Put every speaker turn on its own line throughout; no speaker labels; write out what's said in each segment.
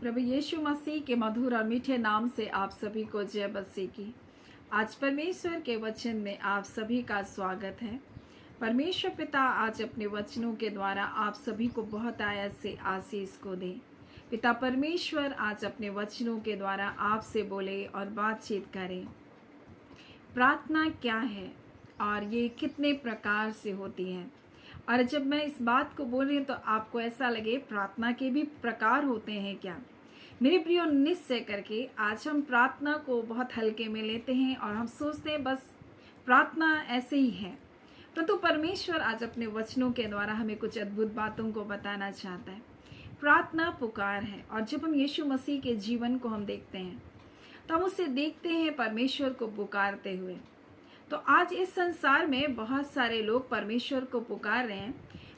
प्रभु यीशु मसीह के मधुर और मीठे नाम से आप सभी को जय मसीह की। आज परमेश्वर के वचन में आप सभी का स्वागत है। परमेश्वर पिता आज अपने वचनों के द्वारा आप सभी को बहुत आयत से आशीष को दे। पिता परमेश्वर आज अपने वचनों के द्वारा आपसे बोले और बातचीत करें। प्रार्थना क्या है और ये कितने प्रकार से होती है। और जब मैं इस बात को बोल रही हूँ तो आपको ऐसा लगे प्रार्थना के भी प्रकार होते हैं क्या। मेरे प्रियो, निश्चय करके आज हम प्रार्थना को बहुत हल्के में लेते हैं और हम सोचते हैं बस प्रार्थना ऐसे ही है। परंतु परमेश्वर आज अपने वचनों के द्वारा हमें कुछ अद्भुत बातों को बताना चाहता है। प्रार्थना पुकार है और जब हम यीशु मसीह के जीवन को हम देखते हैं तो हम उसे देखते हैं परमेश्वर को पुकारते हुए। तो आज इस संसार में बहुत सारे लोग परमेश्वर को पुकार रहे हैं,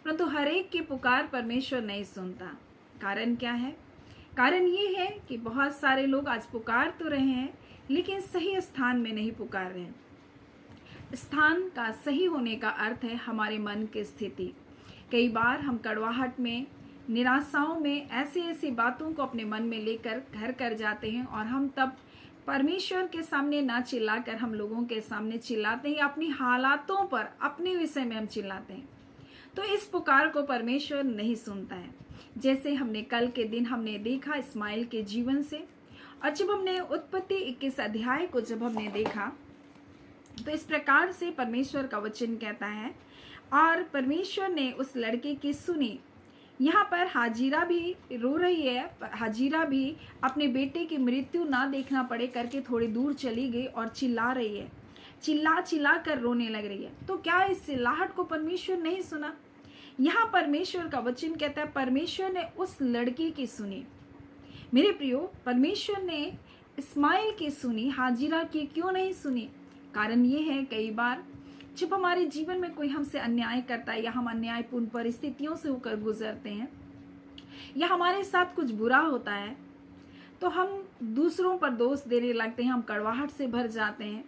परंतु हर एक की पुकार परमेश्वर नहीं सुनता। कारण क्या है? कारण ये है कि बहुत सारे लोग आज पुकार तो रहे हैं लेकिन सही स्थान में नहीं पुकार रहे हैं। स्थान का सही होने का अर्थ है हमारे मन की स्थिति। कई बार हम कड़वाहट में, निराशाओं में ऐसी बातों को अपने मन में लेकर घर कर जाते हैं और हम तब परमेश्वर के सामने ना चिल्लाकर हम लोगों के सामने चिल्लाते हैं, अपनी हालातों पर, अपने विषय में हम चिल्लाते हैं। तो इस पुकार को परमेश्वर नहीं सुनता है। जैसे हमने कल के दिन हमने देखा इस्माइल के जीवन से, और जब हमने उत्पत्ति 21 अध्याय को जब हमने देखा तो इस प्रकार से परमेश्वर का वचन कहता है, और परमेश्वर ने उस लड़के की सुनी। यहाँ पर हाजिरा भी रो रही है। हाजिरा भी अपने बेटे की मृत्यु ना देखना पड़े करके थोड़ी दूर चली गई और चिल्ला रही है, चिल्ला कर रोने लग रही है। तो क्या इस चिल्लाहट को परमेश्वर नहीं सुना? यहाँ परमेश्वर का वचन कहता है परमेश्वर ने उस लड़की की सुनी। मेरे प्रियो, परमेश्वर ने इस्माइल की सुनी, हाजिरा की क्यों नहीं सुनी? कारण ये है, कई बार जब हमारे जीवन में कोई हमसे अन्याय करता है या हम अन्यायपूर्ण परिस्थितियों से होकर गुजरते हैं या हमारे साथ कुछ बुरा होता है तो हम दूसरों पर दोष देने लगते हैं, हम कड़वाहट से भर जाते हैं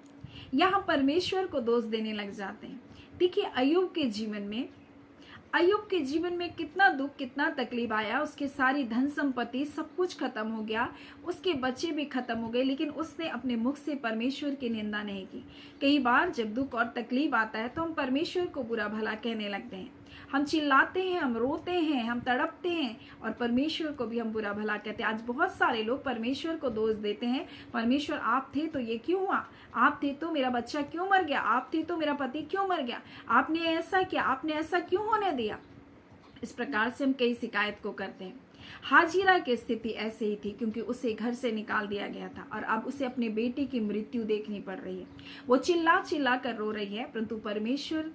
या हम परमेश्वर को दोष देने लग जाते हैं। देखिए, अय्यूब के जीवन में कितना दुख, कितना तकलीफ आया। उसके सारी धन संपत्ति सब कुछ खत्म हो गया, उसके बच्चे भी खत्म हो गए, लेकिन उसने अपने मुख से परमेश्वर की निंदा नहीं की। कई बार जब दुख और तकलीफ आता है तो हम परमेश्वर को बुरा भला कहने लगते हैं, हम चिल्लाते हैं, हम रोते हैं, हम तड़पते हैं और परमेश्वर को भी हम बुरा भला कहते हैं। आज बहुत सारे लोग परमेश्वर को दोष देते हैं, परमेश्वर आप थे तो ये क्यों हुआ, आप थे तो मेरा बच्चा क्यों मर गया, आप थे तो मेरा पति क्यों मर गया, आपने ऐसा किया, आपने ऐसा क्यों होने दिया। इस प्रकार से हम कई शिकायत को करते हैं। हाजिरा की स्थिति ऐसे ही थी क्योंकि उसे घर से निकाल दिया गया था और अब उसे अपने बेटे की मृत्यु देखनी पड़ रही है। वो चिल्ला कर रो रही है, परंतु परमेश्वर,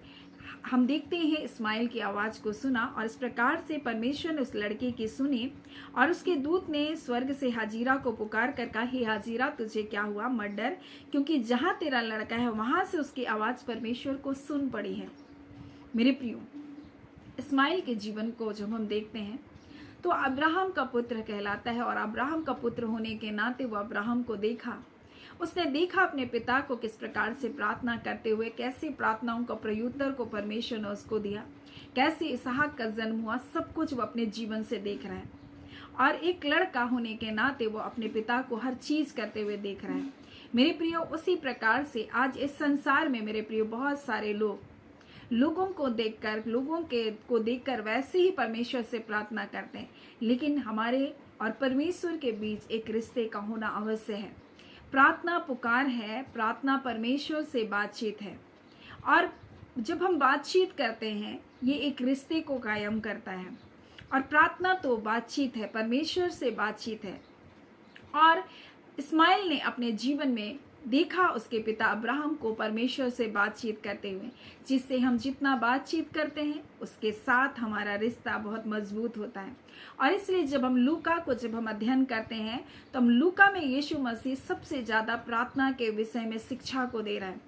हम देखते हैं, इस्माइल की आवाज को सुना और इस प्रकार से परमेश्वर ने उस लड़के की सुनी और उसके दूत ने स्वर्ग से हाजिरा को पुकार कर कहा, हे हाजिरा, तुझे क्या हुआ, मत डर, क्योंकि जहां तेरा लड़का है वहां से उसकी आवाज परमेश्वर को सुन पड़ी है। मेरे प्रियो, इस्माइल के जीवन को जब हम देखते हैं तो अब्राहम का पुत्र कहलाता है और अब्राहम का पुत्र होने के नाते वो अब्राहम को देखा, उसने देखा अपने पिता को किस प्रकार से प्रार्थना करते हुए, कैसे प्रार्थनाओं का प्रत्युत्तर को परमेश्वर ने उसको दिया, कैसे इसहाक का जन्म हुआ, सब कुछ वो अपने जीवन से देख रहा है और एक लड़का होने के नाते वो अपने पिता को हर चीज करते हुए देख रहा है। मेरे प्रियो, उसी प्रकार से आज इस संसार में मेरे प्रियो बहुत सारे लोगों को देखकर वैसे ही परमेश्वर से प्रार्थना करते हैं, लेकिन हमारे और परमेश्वर के बीच एक रिश्ते का होना अवश्य है। प्रार्थना पुकार है, प्रार्थना परमेश्वर से बातचीत है और जब हम बातचीत करते हैं ये एक रिश्ते को कायम करता है और प्रार्थना तो बातचीत है, परमेश्वर से बातचीत है। और इस्माइल ने अपने जीवन में देखा उसके पिता अब्राहम को परमेश्वर से बातचीत करते हुए, जिससे हम जितना बातचीत करते हैं उसके साथ हमारा रिश्ता बहुत मजबूत होता है। और इसलिए जब हम लूका को अध्ययन करते हैं तो हम लूका में यीशु मसीह सबसे ज्यादा प्रार्थना के विषय में शिक्षा को दे रहा है,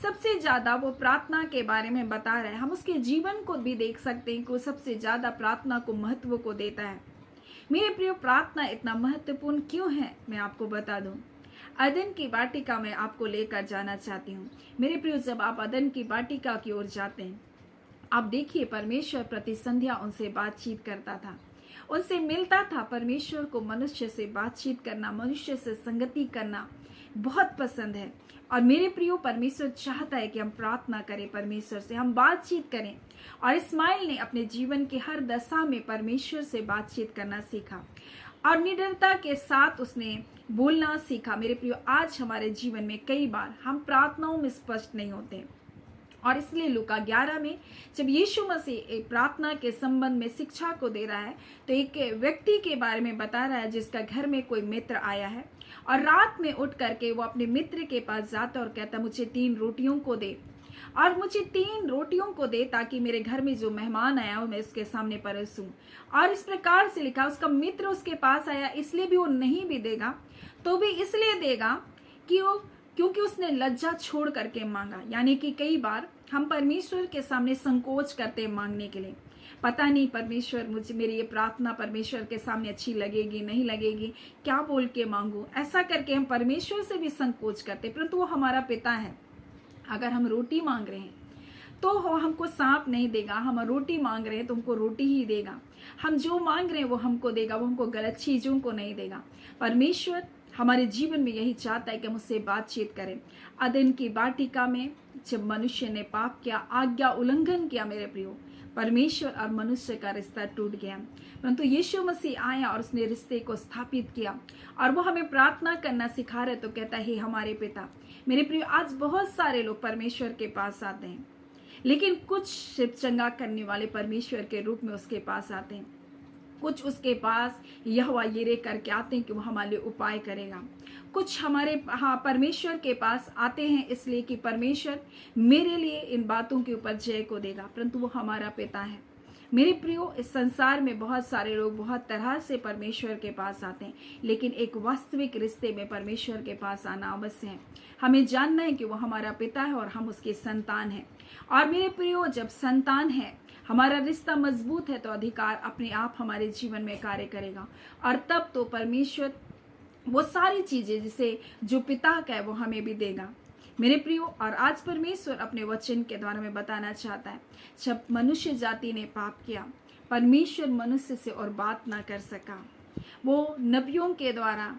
सबसे ज्यादा वो प्रार्थना के बारे में बता रहा है। हम उसके जीवन को भी देख सकते हैं कि वो सबसे ज्यादा प्रार्थना को महत्व को देता है। मेरे प्रिय, प्रार्थना इतना महत्वपूर्ण क्यों है मैं आपको बता दूं। अदन की वाटिका में आपको लेकर जाना चाहती हूँ। मेरे प्रियो, जब आप अदन की वाटिका की ओर जाते हैं, आप देखिए परमेश्वर प्रति संध्या उनसे बातचीत करता था। उनसे मिलता था। परमेश्वर को मनुष्य से बातचीत करना, मनुष्य से संगति करना बहुत पसंद है। और मेरे प्रियो, परमेश्वर चाहता है कि हम प्रार्थना करें, परमेश्वर से हम बातचीत करें। और इस्माइल ने अपने जीवन की हर दशा में परमेश्वर से बातचीत करना सीखा और निडरता के साथ उसने बोलना सीखा। मेरे प्रियो, आज हमारे जीवन में कई बार हम प्रार्थनाओं में स्पष्ट नहीं होते, और इसलिए लूका 11 में जब यीशु मसीह एक प्रार्थना के संबंध में शिक्षा को दे रहा है, तो एक व्यक्ति के बारे में बता रहा है जिसका घर में कोई मित्र आया है, और रात में उठ करके वो अपने मित्र के पास जाता और कहता, मुझे 3 रोटियों को दे, और मुझे 3 रोटियों को दे ताकि मेरे घर में जो मेहमान आया हो मैं इसके सामने परोसूं। और इस प्रकार से लिखा, उसका मित्र उसके पास आया, इसलिए भी वो नहीं भी देगा तो भी इसलिए देगा कि वो क्योंकि उसने लज्जा छोड़ करके मांगा। यानी कि कई बार हम परमेश्वर के सामने संकोच करते हैं मांगने के लिए। पता नहीं परमेश्वर, मुझे मेरी ये प्रार्थना परमेश्वर के सामने अच्छी लगेगी नहीं लगेगी, क्या बोल के मांगू, ऐसा करके हम परमेश्वर से भी संकोच करते। परंतु वो हमारा पिता है। अगर हम रोटी मांग रहे हैं तो वो हमको सांप नहीं देगा, हम रोटी मांग रहे हैं तो हमको रोटी ही देगा। हम जो मांग रहे हैं वो हमको देगा, वो हमको गलत चीजों को नहीं देगा। परमेश्वर हमारे जीवन में यही चाहता है कि हम उससे बातचीत करें। अदन की वाटिका में जब मनुष्य ने पाप किया, आज्ञा उल्लंघन किया, मेरे प्रियो, परमेश्वर और मनुष्य का रिश्ता टूट गया। परंतु यीशु मसीह आया और उसने रिश्ते को स्थापित किया, और वो हमें प्रार्थना करना सिखा रहे। तो कहता है, हमारे पिता। मेरे प्रियो, आज बहुत सारे लोग परमेश्वर के पास आते हैं, लेकिन कुछ शिवचंगा करने वाले परमेश्वर के रूप में उसके पास आते हैं। कुछ उसके पास यहोवा यिरे करके आते हैं कि वो हमारे लिए उपाय करेगा। कुछ हमारे परमेश्वर के पास आते हैं इसलिए कि परमेश्वर मेरे लिए इन बातों के ऊपर जय को देगा, परंतु वो हमारा पिता है। मेरे प्रियो, इस संसार में बहुत सारे लोग बहुत तरह से परमेश्वर के पास आते हैं, लेकिन एक वास्तविक रिश्ते में परमेश्वर के पास आना अवश्य है। हमें जानना है कि वो हमारा पिता है और हम उसके संतान हैं। और मेरे प्रियो, जब संतान है, हमारा रिश्ता मजबूत है, तो अधिकार अपने आप हमारे जीवन में कार्य करेगा, और तब तो परमेश्वर वो सारी चीजें जिसे जो पिता का है वो हमें भी देगा। मेरे प्रियो, और आज परमेश्वर अपने वचन के द्वारा में बताना चाहता है, जब मनुष्य जाति ने पाप किया, परमेश्वर मनुष्य से और बात ना कर सका। वो नबियों के द्वारा,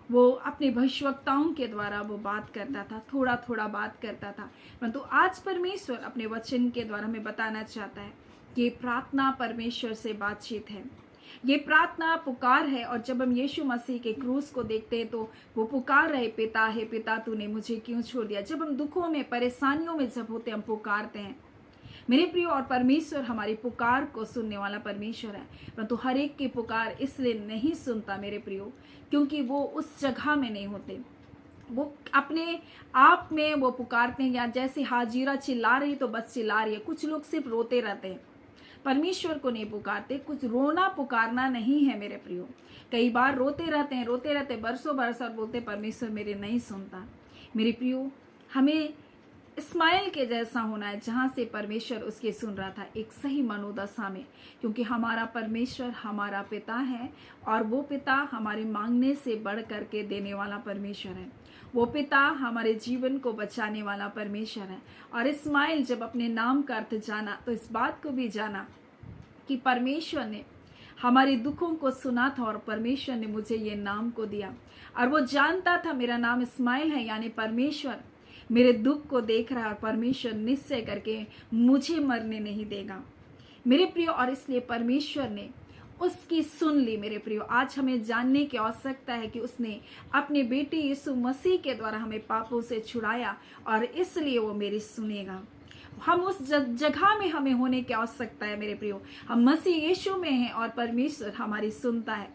वो अपने भविष्यवक्ताओं के द्वारा वो बात करता था, थोड़ा थोड़ा बात करता था। परंतु आज परमेश्वर अपने वचन के द्वारा हमें बताना चाहता है कि प्रार्थना परमेश्वर से बातचीत है, ये प्रार्थना पुकार है। और जब हम यीशु मसीह के क्रूस को देखते हैं तो वो पुकार रहे, पिता है पिता तूने मुझे क्यों छोड़ दिया। जब हम दुखों में, परेशानियों में जब होते हम पुकारते हैं मेरे प्रियो, और परमेश्वर हमारी पुकार को सुनने वाला परमेश्वर है। परंतु हर एक की पुकार इसलिए नहीं सुनता मेरे प्रियो, क्योंकि वो उस जगह में नहीं होते। वो अपने आप में वो पुकारते हैं, या जैसे हाजिरा चिल्ला रही तो बस चिल्ला रही है। कुछ लोग सिर्फ रोते रहते हैं, परमेश्वर को नहीं पुकारते। कुछ रोना पुकारना नहीं है मेरे प्रियो। कई बार रोते रहते बरसों बरस, और बोलते परमेश्वर मेरे नहीं सुनता। मेरे प्रियो, हमें इस्माइल के जैसा होना है, जहाँ से परमेश्वर उसके सुन रहा था, एक सही मनोदशा में, क्योंकि हमारा परमेश्वर हमारा पिता है, और वो पिता हमारे मांगने से बढ़ करके देने वाला परमेश्वर है। वो पिता हमारे जीवन को बचाने वाला परमेश्वर है। और इस्माइल जब अपने नाम का अर्थ जाना, तो इस बात को भी जाना कि परमेश्वर ने हमारे दुखों को सुना था, और परमेश्वर ने मुझे ये नाम को दिया। और वो जानता था मेरा नाम इस्माइल है, यानी परमेश्वर मेरे दुख को देख रहा है, और परमेश्वर निश्चय करके मुझे मरने नहीं देगा मेरे प्रियो। और इसलिए परमेश्वर ने उसकी सुन ली मेरे प्रियो। आज हमें जानने की आवश्यकता है कि उसने अपने बेटे यीशु मसीह के द्वारा हमें पापों से छुड़ाया, और इसलिए वो मेरी सुनेगा। हम उस जगह में हमें होने की आवश्यकता है मेरे प्रियो। हम मसीह यीशु में हैं और परमेश्वर हमारी सुनता है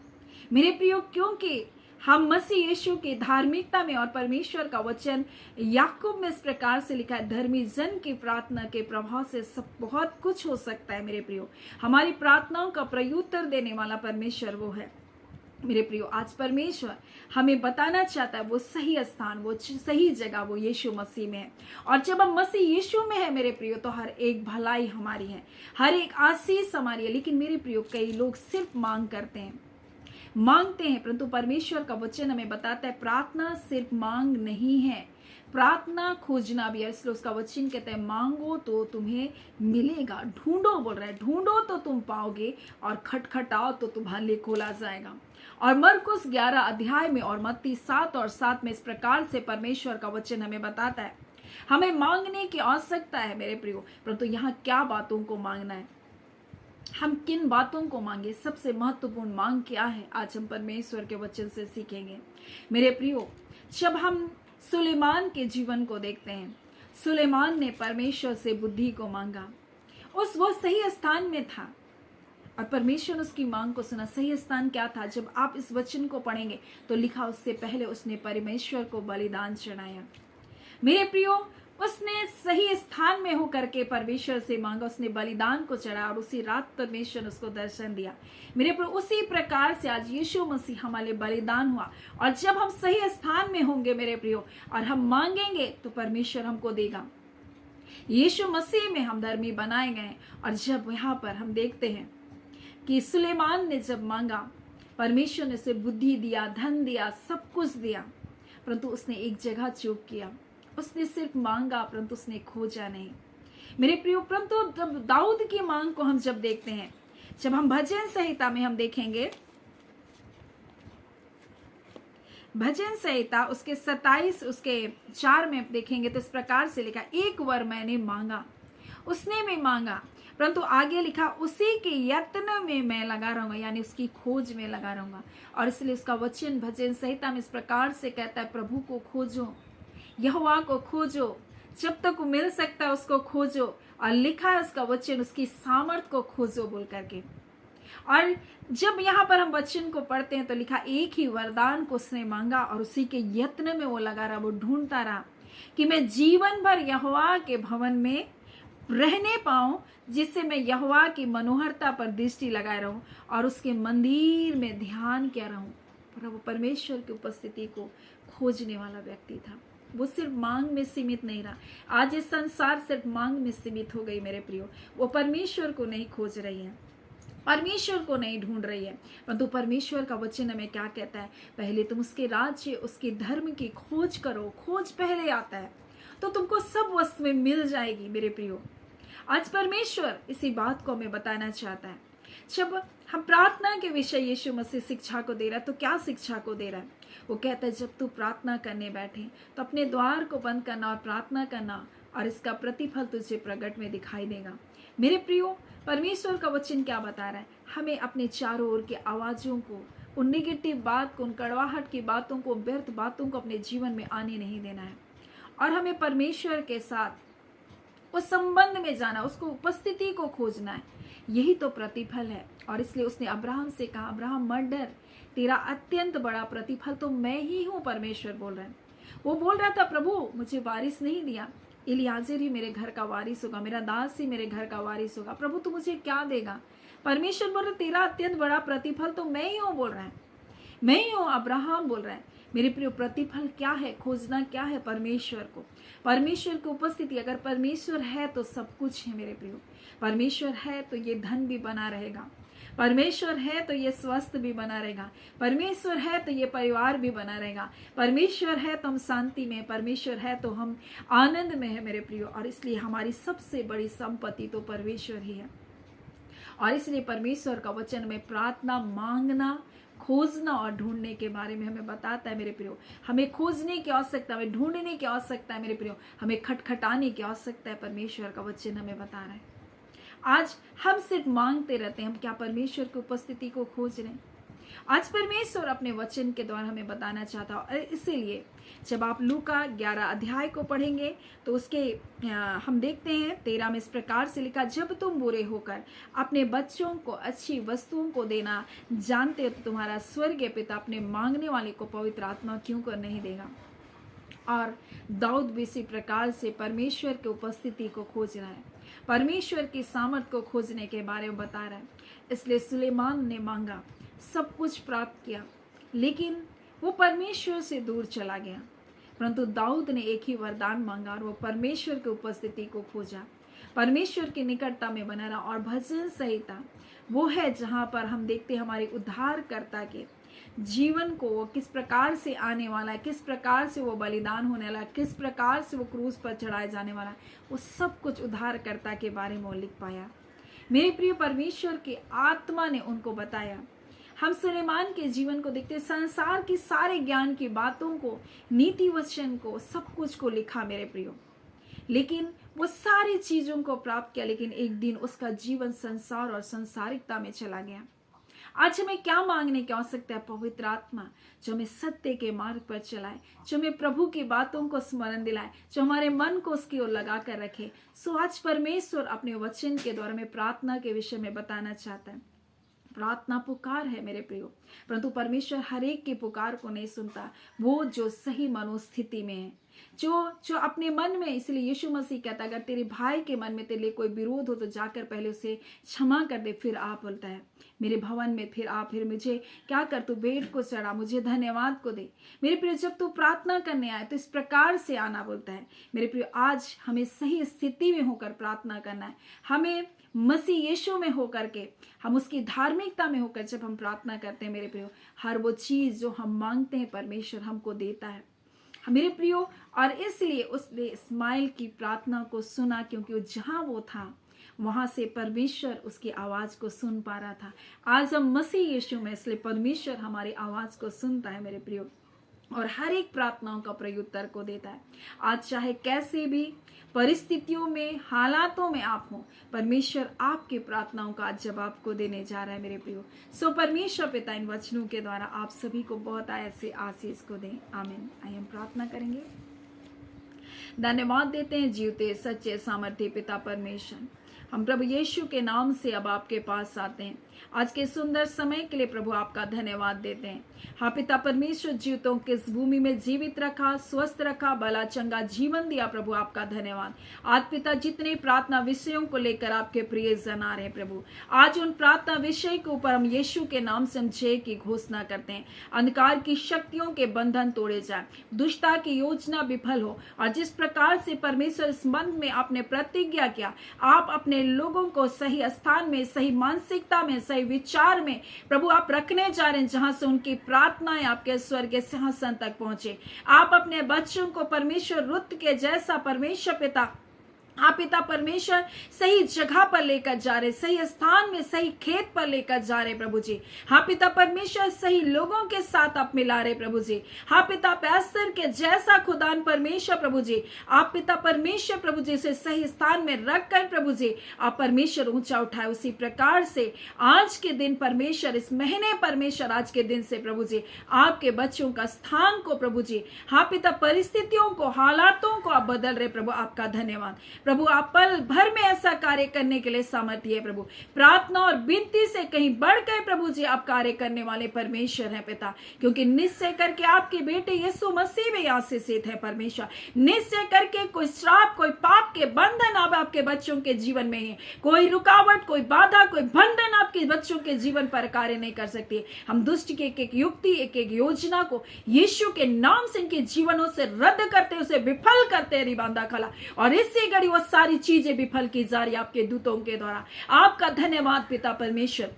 मेरे प्रियो, क्योंकि हम मसीह यीशु की धार्मिकता में, और परमेश्वर का वचन याकूब में इस प्रकार से लिखा है, धर्मी जन की प्रार्थना के प्रभाव से सब बहुत कुछ हो सकता है मेरे प्रियो। हमारी प्रार्थनाओं का प्रत्युत्तर देने वाला परमेश्वर वो है मेरे प्रियो। आज परमेश्वर हमें बताना चाहता है वो सही स्थान, वो सही जगह वो यीशु मसीह में है। और जब हम मसीह यीशु में है मेरे प्रियो, तो हर एक भलाई हमारी है, हर एक आशीष हमारी है। लेकिन मेरे प्रियो, कई लोग सिर्फ मांग करते हैं, मांगते हैं, परंतु परमेश्वर का वचन हमें बताता है प्रार्थना सिर्फ मांग नहीं है, प्रार्थना खोजना भी है। इसलिए उसका वचन कहता है मांगो तो तुम्हें मिलेगा, ढूंढो बोल रहा है, ढूंढो तो तुम पाओगे, और खटखटाओ तो तुम्हारे लिए खोला जाएगा। और मरकुस 11 अध्याय में और मत्ती 7 और 7 में इस प्रकार से परमेश्वर का वचन हमें बताता है हमें मांगने की आवश्यकता है मेरे प्रियो, परंतु यहाँ क्या बातों को मांगना है, हम किन बातों को मांगे, सबसे महत्वपूर्ण मांग क्या है, आज हम परमेश्वर के वचन से सीखेंगे मेरे प्रियो। जब हम सुलेमान के जीवन को देखते हैं, सुलेमान ने परमेश्वर से बुद्धि को मांगा, वो सही स्थान में था और परमेश्वर उसकी मांग को सुना। सही स्थान क्या था? जब आप इस वचन को पढ़ेंगे तो लिखा उससे पहले उसने परमेश्वर को बलिदान चढ़ाया। मेरे प्रियो, उसने सही स्थान में होकर के परमेश्वर से मांगा, उसने बलिदान को चढ़ाया और उसी रात परमेश्वर उसको दर्शन दिया। मेरे प्रियो, उसी प्रकार से आज यीशु मसीह हमारे बलिदान हुआ, और जब हम सही स्थान में होंगे मेरे प्रियो और हम मांगेंगे तो परमेश्वर हमको देगा। यीशु मसीह में हम धर्मी बनाए गए। और जब यहाँ पर हम देखते हैं कि सुलेमान ने जब मांगा, परमेश्वर ने उसे बुद्धि दिया, धन दिया, सब कुछ दिया, परंतु उसने एक जगह चूक किया, उसने सिर्फ मांगा परंतु उसने खोजा नहीं मेरे प्रियो। परंतु जब दाऊद की मांग को हम जब देखते हैं, जब हम भजन संहिता में हम देखेंगे, भजन संहिता उसके 27 उसके 4 में देखेंगे तो इस प्रकार से लिखा, एक वर मैंने मांगा, उसने भी मांगा, परंतु आगे लिखा उसी के यत्न में मैं लगा रहूंगा, यानी उसकी खोज में लगा रहूंगा। और इसलिए उसका वचन भजन संहिता में इस प्रकार से कहता है, प्रभु को खोजो, यहोवा को खोजो, जब तक मिल सकता है उसको खोजो। और लिखा है उसका वचन, उसकी सामर्थ को खोजो बोल करके। और जब यहाँ पर हम वचन को पढ़ते हैं तो लिखा, एक ही वरदान को उसने मांगा और उसी के यत्न में वो लगा रहा, वो ढूंढता रहा कि मैं जीवन भर यहोवा के भवन में रहने पाऊं, जिससे मैं यहोवा की मनोहरता पर दृष्टि लगाए रहूं और उसके मंदिर में ध्यान किया रहूं। पर वो परमेश्वर की उपस्थिति को खोजने वाला व्यक्ति था, वो सिर्फ मांग में सीमित नहीं रहा। आज ये संसार सिर्फ मांग में सीमित हो गई मेरे प्रियो, वो परमेश्वर को नहीं खोज रही है, परमेश्वर को नहीं ढूंढ रही है। परंतु परमेश्वर का वचन हमें क्या कहता है, पहले तुम उसके राज्य, उसके धर्म की खोज करो, खोज पहले आता है तो तुमको सब वस्तु में मिल जाएगी मेरे प्रियो। आज परमेश्वर इसी बात को हमें बताना चाहता है। जब हम प्रार्थना के विषय यीशु मसीह शिक्षा को दे रहा है, तो क्या शिक्षा को दे रहा है? वो कहता है जब तू प्रार्थना करने बैठे तो अपने द्वार को बंद करना और प्रार्थना करना, और इसका प्रतिफल तुझे प्रगट में दिखाई देगा। मेरे प्रियो, परमेश्वर का वचन क्या बता रहा है? हमें अपने चारों ओर की आवाज़ों को, उन निगेटिव बात को, उन कड़वाहट की बातों को, व्यर्थ बातों को अपने जीवन में आने नहीं देना है, और हमें परमेश्वर के साथ उस संबंध में जाना, उसको उपस्थिति को खोजना है। यही तो प्रतिफल है। और इसलिए उसने अब्राहम से कहा, अब्राहम मत डर, तेरा अत्यंत बड़ा प्रतिफल तो मैं ही हूँ। परमेश्वर बोल रहा है। वो बोल रहा था, प्रभु मुझे वारिस नहीं दिया, इलियाजर ही मेरे घर का वारिस होगा, मेरा दास ही मेरे घर का वारिस होगा, प्रभु तू मुझे क्या देगा? परमेश्वर बोल रहा है, तेरा अत्यंत बड़ा प्रतिफल तो मैं ही हूँ, बोल रहा है, मैं ही हूँ। अब्राहम बोल रहा है। मेरे प्रिय, प्रतिफल क्या है? खोजना क्या है? परमेश्वर को, परमेश्वर की उपस्थिति। अगर परमेश्वर है तो सब कुछ है मेरे प्रियो। परमेश्वर है तो ये धन भी बना रहेगा, परमेश्वर है तो ये स्वस्थ भी बना रहेगा, परमेश्वर है तो ये परिवार भी बना रहेगा, परमेश्वर है तो हम शांति में, परमेश्वर है तो हम आनंद में है मेरे प्रियो। और इसलिए हमारी सबसे बड़ी संपत्ति तो परमेश्वर ही है। और इसलिए परमेश्वर का वचन में प्रार्थना, मांगना, खोजना और ढूंढने के बारे में हमें बताता है मेरे प्रियो। हमें खोजने की आवश्यकता, हमें ढूंढने की आवश्यकता है मेरे प्रियो, हमें खटखटाने की आवश्यकता है। परमेश्वर का वचन हमें बता रहा है। आज हम सिर्फ मांगते रहते हैं, हम क्या परमेश्वर की उपस्थिति को खोज रहे हैं? आज परमेश्वर अपने वचन के द्वारा हमें बताना चाहता है। और इसीलिए जब आप लूका 11 अध्याय को पढ़ेंगे तो उसके हम देखते हैं 13 में इस प्रकार से लिखा, जब तुम बुरे होकर अपने बच्चों को अच्छी वस्तुओं को देना जानते हो तो तुम्हारा स्वर्गीय पिता अपने मांगने वाले को पवित्र आत्मा क्यों कर नहीं देगा। और दाऊद भी इसी प्रकार से परमेश्वर की उपस्थिति को खोज रहा है, परमेश्वर की सामर्थ को खोजने के बारे में बता रहा है। इसलिए सुलेमान ने मांगा, सब कुछ प्राप्त किया, लेकिन वो परमेश्वर से दूर चला गया। परंतु दाऊद ने एक ही वरदान मांगा और वो परमेश्वर की उपस्थिति को खोजा। परमेश्वर की निकटता में बना रहा। और भजन संहिता वो है जहाँ पर हम देखते हैं हमारे उद्धारकर्ता के जीवन को, वो किस प्रकार से आने वाला है, किस प्रकार से वो बलिदान होने वाला है, किस प्रकार से वो क्रूस पर चढ़ाए जाने वाला है, वो सब कुछ उद्धारकर्ता के बारे में वो लिख पाया। मेरे प्रिय, परमेश्वर की आत्मा ने उनको बताया। हम सुलेमान के जीवन को देखते, संसार की सारे ज्ञान की बातों को, नीति वचन को, सब कुछ को लिखा मेरे प्रियो, लेकिन वो सारी चीजों को प्राप्त किया, लेकिन एक दिन उसका जीवन संसार और संसारिकता में चला गया। आज हमें क्या मांगने की आवश्यकता है? पवित्र आत्मा जो हमें सत्य के मार्ग पर चलाए, जो हमें प्रभु की बातों को स्मरण दिलाए, जो हमारे मन को उसकी ओर लगा कर रखे। सो आज परमेश्वर अपने वचन के द्वारा में प्रार्थना के विषय में बताना चाहता है। प्रार्थना पुकार है मेरे प्रियो, परंतु परमेश्वर हर एक की पुकार को नहीं सुनता। वो जो सही मनोस्थिति में है, जो अपने मन में, इसलिए यीशु मसीह कहता है अगर तेरे भाई के मन में तेरे लिए कोई विरोध हो तो जाकर पहले उसे क्षमा कर दे, फिर आप, बोलता है मेरे भवन में फिर आ, फिर मुझे क्या कर, तू भेंट को चढ़ा, मुझे धन्यवाद को दे। मेरे प्रियो, जब तू प्रार्थना करने आए तो इस प्रकार से आना, बोलता है मेरे प्रियो। आज हमें सही स्थिति में होकर प्रार्थना करना है। हमें मसीह यीशु में होकर के, हम उसकी धार्मिकता में होकर जब हम प्रार्थना करते हैं मेरे प्रियो, हर वो चीज जो हम मांगते हैं परमेश्वर हमको देता है मेरे प्रियो। और इसलिए उसने इस्माइल की प्रार्थना को सुना, क्योंकि वो जहां वो था वहां से परमेश्वर उसकी आवाज को सुन पा रहा था। आज हम मसीह यीशु में, इसलिए परमेश्वर हमारी आवाज को सुनता है मेरे प्रियो, और हर एक प्रार्थनाओं का प्रत्युत्तर को देता है। आज चाहे कैसे भी परिस्थितियों में, हालातों में आप हो, परमेश्वर आपकी प्रार्थनाओं का आज जवाब को देने जा रहा है मेरे प्रियो। सो परमेश्वर पिता इन वचनों के द्वारा आप सभी को बहुत ऐसे आशीष को दें। आमीन। आइए हम प्रार्थना करेंगे। धन्यवाद देते हैं जीवते सच्चे सामर्थ्य पिता परमेश्वर, हम प्रभु यीशु के नाम से अब आपके पास आते हैं। आज के सुंदर समय के लिए प्रभु आपका धन्यवाद देते हैं। हाँ पिता परमेश्वर, जीवितों के इस भूमि में जीवित रखा, स्वस्थ रखा, भला चंगा जीवन दिया, प्रभु आपका धन्यवाद। आज पिता जितने प्रार्थना विषयों को लेकर आपके प्रिय जन आ रहे हैं प्रभु, आज उन प्रार्थना विषय के ऊपर हम यीशु के नाम से हम जय की घोषणा करते हैं। अंधकार की शक्तियों के बंधन तोड़े जाए, दुष्टता की योजना विफल हो, और जिस प्रकार से परमेश्वर इस मंथ में आपने प्रतिज्ञा किया, आप अपने लोगों को सही स्थान में, सही मानसिकता में, सही विचार में प्रभु आप रखने जा रहे हैं, जहां से उनकी प्रार्थनाएं आपके स्वर्ग के सिंहासन तक पहुंचे। आप अपने बच्चों को परमेश्वर रुत के जैसा परमेश्वर पिता, आप पिता परमेश्वर सही जगह पर लेकर जा रहे, सही स्थान में, सही खेत पर लेकर जा रहे प्रभु जी। हाँ पिता परमेश्वर, सही लोगों के साथ आप मिला रहे प्रभु जी। हाँ पिता पैस्तर के जैसा खुदान परमेश्वर प्रभु जी, आप पिता परमेश्वर प्रभु जी से सही स्थान में रख कर प्रभु जी आप परमेश्वर ऊंचा उठाए। उसी प्रकार से आज के दिन परमेश्वर, इस महीने परमेश्वर आज के दिन से प्रभु जी आपके बच्चों का स्थान को प्रभु जी, हाँ पिता परिस्थितियों को, हालातों को आप बदल रहे प्रभु, आपका धन्यवाद प्रभु। आप पल भर में ऐसा कार्य करने के लिए सामर्थ्य है प्रभु। प्रार्थना और विनती से कहीं बढ़कर प्रभु जी आप कार्य करने वाले परमेश्वर हैं पिता, क्योंकि निश्चय करके आपके बेटे यीशु मसीह में आशीषित है परमेश्वर। निश्चय करके कोई श्राप, कोई पाप के बंधन अब आपके बच्चों के जीवन में है, कोई रुकावट, कोई बाधा, कोई बंधन आपके बच्चों के जीवन पर कार्य नहीं कर सकती। हम दुष्ट की एक एक युक्ति, एक एक योजना को यीशु के नाम से इनके जीवनों से रद्द करते, उसे विफल करते रिबांदा खला, और इसी घड़ी वो सारी चीजें विफल की जा रही आपके दूतों के द्वारा। आपका धन्यवाद पिता परमेश्वर।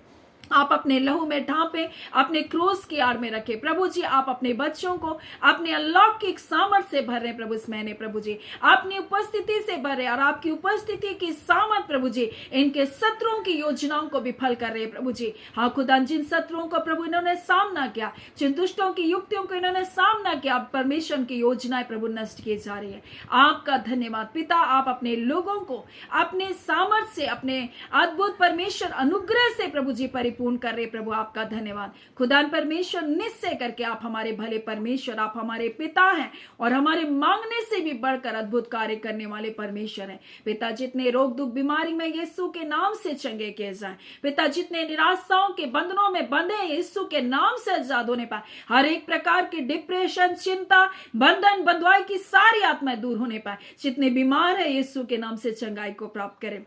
आप अपने लहू में ढांपे, अपने क्रूस की आड़ में रखे प्रभु जी। आप अपने बच्चों को अपने अलौकिक सामर्थ से भर रहे प्रभु इस महीने प्रभु जी, अपनी उपस्थिति से भर रहे, और आपकी उपस्थिति की सामर्थ प्रभु जी इनके शत्रुओं की योजनाओं को विफल कर रहे प्रभु जी। हाँ खुदा, जिन शत्रुओं को प्रभु इन्होंने सामना किया, जिन दुष्टों की युक्तियों को इन्होंने सामना किया, परमेश्वर की योजनाएं प्रभु नष्ट की जा रही है। आपका धन्यवाद पिता। आप अपने लोगों को अपने सामर्थ से, अपने अद्भुत परमेश्वर अनुग्रह से प्रभु जी पूर्ण कर रहे प्रभु, आपका धन्यवाद खुदा परमेश्वर। निश्चय करके आप हमारे भले परमेश्वर, आप हमारे पिता हैं, और हमारे मांगने से भी बढ़कर अद्भुत कार्य करने वाले परमेश्वर हैं पिता। जितने रोग दुख बीमारी में यीशु के नाम से चंगे किए जाएं पिता, जितने निराशाओं के बंधनों में बंधे यीशु के नाम से आजाद होने पाए, हर एक प्रकार की डिप्रेशन, चिंता, बंधन, बंधुआई की सारी आत्माएं दूर होने पाए, जितने बीमार है यीशु के नाम से चंगाई को प्राप्त करें।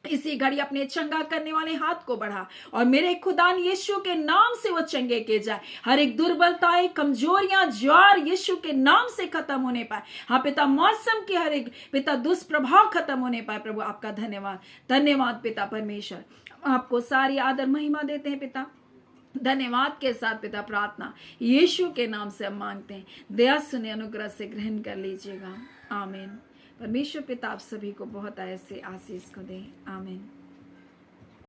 इसी घड़ी अपने चंगा करने वाले हाथ को बढ़ा और मेरे खुदान यीशु के नाम से वो चंगे के जाए। हर एक दुर्बलताएं, कमजोरियां, ज्वार यीशु के नाम से खत्म होने पाए। हाँ पिता, मौसम के हर एक पिता दुष्प्रभाव खत्म होने पाए। प्रभु आपका धन्यवाद, धन्यवाद पिता परमेश्वर। आपको सारी आदर महिमा देते हैं पिता। धन्यवाद के साथ पिता प्रार्थना यीशु के नाम से हम मांगते हैं। दया सुने, अनुग्रह से ग्रहण कर लीजिएगा। आमीन। परमेश्वर पिता आप सभी को बहुत ऐसे आशीष को दे। आमीन।